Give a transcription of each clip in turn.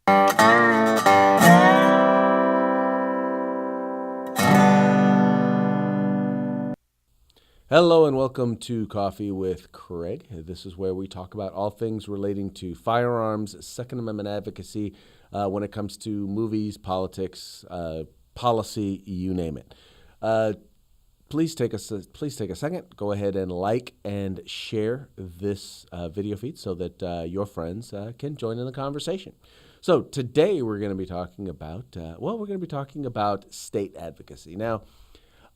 Hello and welcome to Coffee with Craig. This is where we talk about all things relating to firearms, Second Amendment advocacy, when it comes to movies, politics, policy, you name it. Please take a second. Go ahead and like and share this video feed so that your friends can join in the conversation. So today we're going to be talking about state advocacy. Now,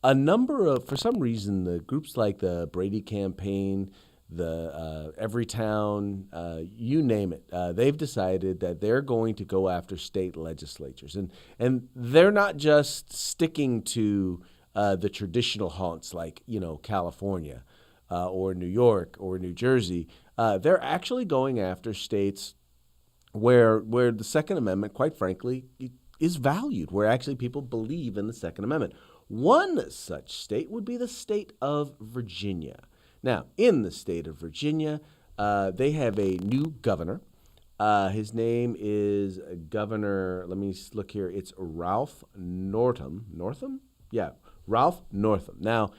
for some reason, the groups like the Brady Campaign, the Everytown, you name it, they've decided that they're going to go after state legislatures. And they're not just sticking to the traditional haunts like, California or New York or New Jersey. They're actually going after states where the Second Amendment, quite frankly, is valued, where actually people believe in the Second Amendment. One such state would be the state of Virginia. Now, in the state of Virginia, they have a new governor. His name is Governor, let me look here, it's Ralph Northam. Northam? Yeah, Ralph Northam. Now,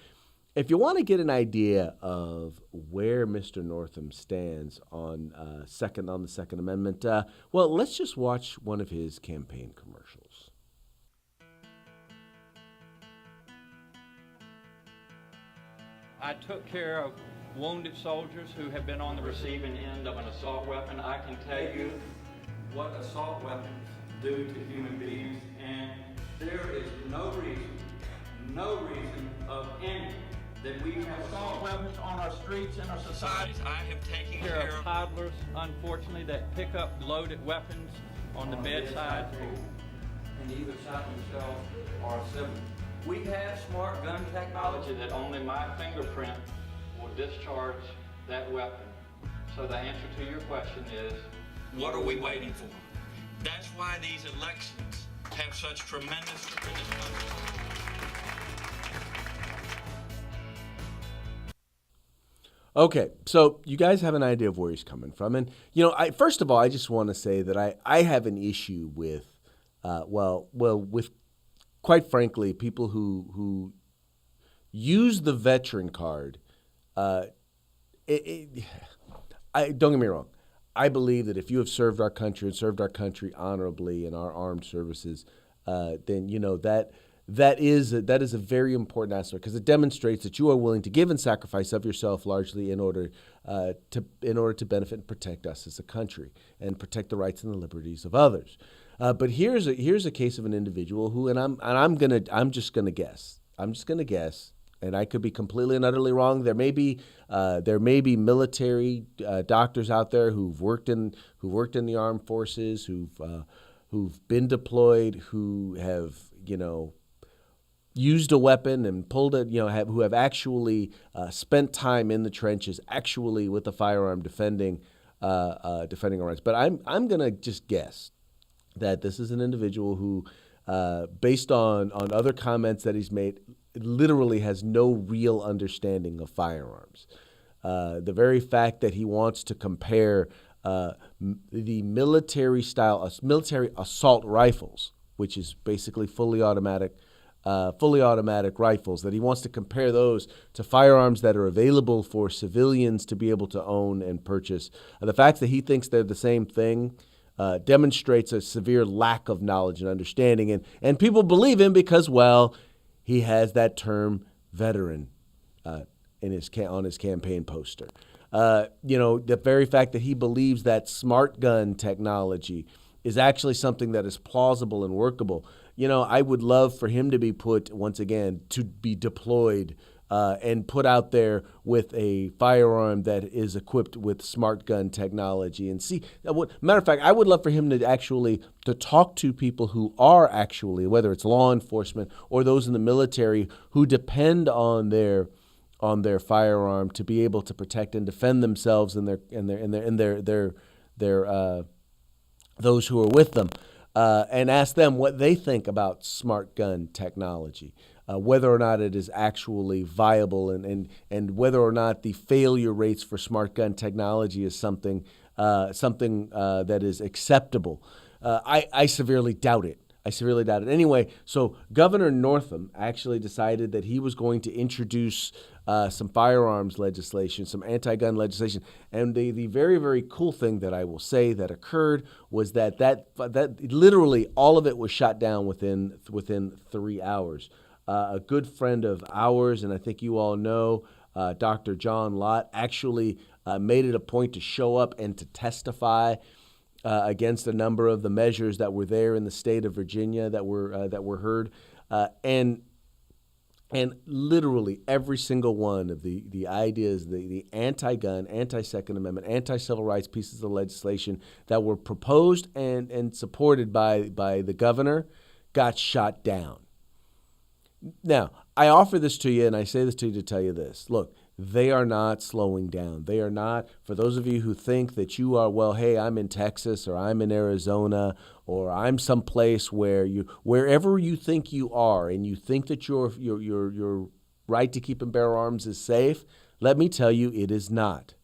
if you want to get an idea of where Mr. Northam stands on the Second Amendment, let's just watch one of his campaign commercials. I took care of wounded soldiers who have been on the receiving end of an assault weapon. I can tell you what assault weapons do to human beings, and there is no reason of any that we have assault weapons on our streets and our societies. I have taken care of toddlers, unfortunately, that pick up loaded weapons on the bedside and either shot themselves or a sibling. We have smart gun technology that only my fingerprint will discharge that weapon. So the answer to your question is, what are we waiting for? That's why these elections have such tremendous Okay, so you guys have an idea of where he's coming from. And, first of all, I just want to say that I have an issue with, with quite frankly, people who use the veteran card. Don't get me wrong. I believe that if you have served our country and served our country honorably in our armed services, then that is a very important aspect, because it demonstrates that you are willing to give and sacrifice of yourself largely in order to benefit and protect us as a country and protect the rights and the liberties of others. But here's a case of an individual who, and I'm just gonna guess, and I could be completely and utterly wrong. There may be military doctors out there who've worked in the armed forces, who've been deployed, who have used a weapon and pulled it, who have actually spent time in the trenches, actually with a firearm defending our rights. But I'm gonna just guess that this is an individual who, based on other comments that he's made, literally has no real understanding of firearms. The very fact that he wants to compare the military assault rifles, which is basically fully automatic rifles, that he wants to compare those to firearms that are available for civilians to be able to own and purchase. The fact that he thinks they're the same thing demonstrates a severe lack of knowledge and understanding, and people believe him because, he has that term veteran on his campaign poster. The very fact that he believes that smart gun technology is actually something that is plausible and workable. I would love for him to be to be deployed and put out there with a firearm that is equipped with smart gun technology. And see, matter of fact, I would love for him to talk to people who are actually, whether it's law enforcement or those in the military, who depend on their firearm to be able to protect and defend themselves and their those who are with them, and ask them what they think about smart gun technology. Whether or not it is actually viable, and whether or not the failure rates for smart gun technology is something something that is acceptable. I severely doubt it. I severely doubt it. Anyway, so Governor Northam actually decided that he was going to introduce some firearms legislation, some anti-gun legislation. And the very, very cool thing that I will say that occurred was that literally all of it was shot down within 3 hours. A good friend of ours, and I think you all know, Dr. John Lott, actually made it a point to show up and to testify against a number of the measures that were there in the state of Virginia that were heard, and literally every single one of the ideas, the anti-gun, anti-Second Amendment, anti-civil rights pieces of legislation that were proposed and supported by the governor got shot down. Now, I offer this to you, and I say this to you to tell you this. Look, they are not slowing down. They are not, for those of you who think that you are, well, hey, I'm in Texas or I'm in Arizona or I'm someplace wherever you think you are and you think that your right to keep and bear arms is safe, let me tell you, it is not.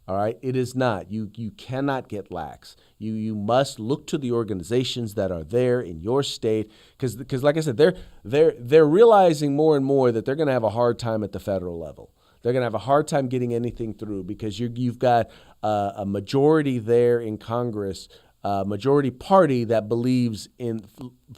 All right, it is not. You cannot get lax. You must look to the organizations that are there in your state, because like I said, they're realizing more and more that they're going to have a hard time at the federal level. They're going to have a hard time getting anything through because you've got a majority there in Congress, a majority party that believes in,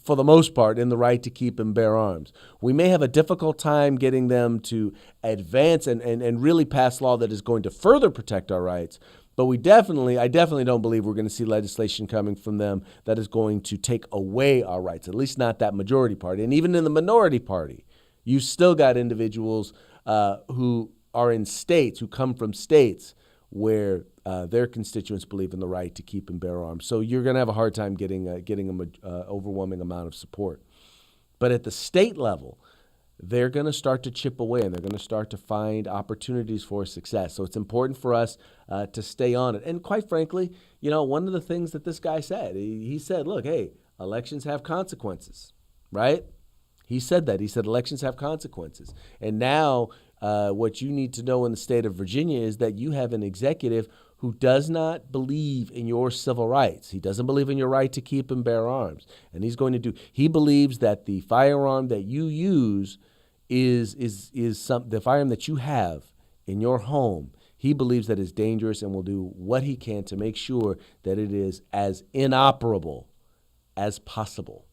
for the most part, in the right to keep and bear arms. We may have a difficult time getting them to advance and really pass law that is going to further protect our rights. But I definitely don't believe we're going to see legislation coming from them that is going to take away our rights, at least not that majority party. And even in the minority party, you've still got individuals who are in states, who come from states where their constituents believe in the right to keep and bear arms. So you're going to have a hard time getting an overwhelming amount of support. But at the state level, they're going to start to chip away and they're going to start to find opportunities for success. So it's important for us to stay on it. And quite frankly, one of the things that this guy said, he said, look, hey, elections have consequences, right? He said that. He said elections have consequences. And now what you need to know in the state of Virginia is that you have an executive who does not believe in your civil rights. He doesn't believe in your right to keep and bear arms. And he believes that the firearm that you use is the firearm that you have in your home. He believes that is dangerous and will do what he can to make sure that it is as inoperable as possible.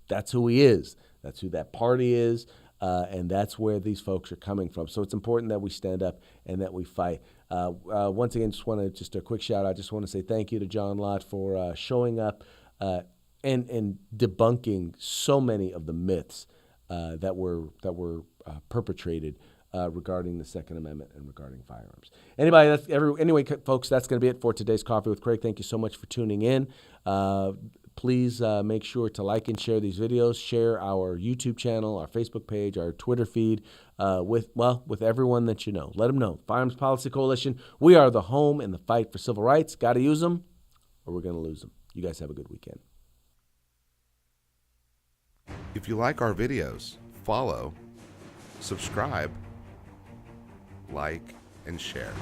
That's who he is. That's who that party is. And that's where these folks are coming from. So it's important that we stand up and that we fight. Once again, just a quick shout out. I just want to say thank you to John Lott for showing up and debunking so many of the myths that were perpetrated regarding the Second Amendment and regarding firearms. Anyway, folks, that's going to be it for today's Coffee with Craig. Thank you so much for tuning in. Please make sure to like and share these videos. Share our YouTube channel, our Facebook page, our Twitter feed with everyone that you know. Let them know. Firearms Policy Coalition, we are the home in the fight for civil rights. Got to use them or we're going to lose them. You guys have a good weekend. If you like our videos, follow, subscribe, like, and share.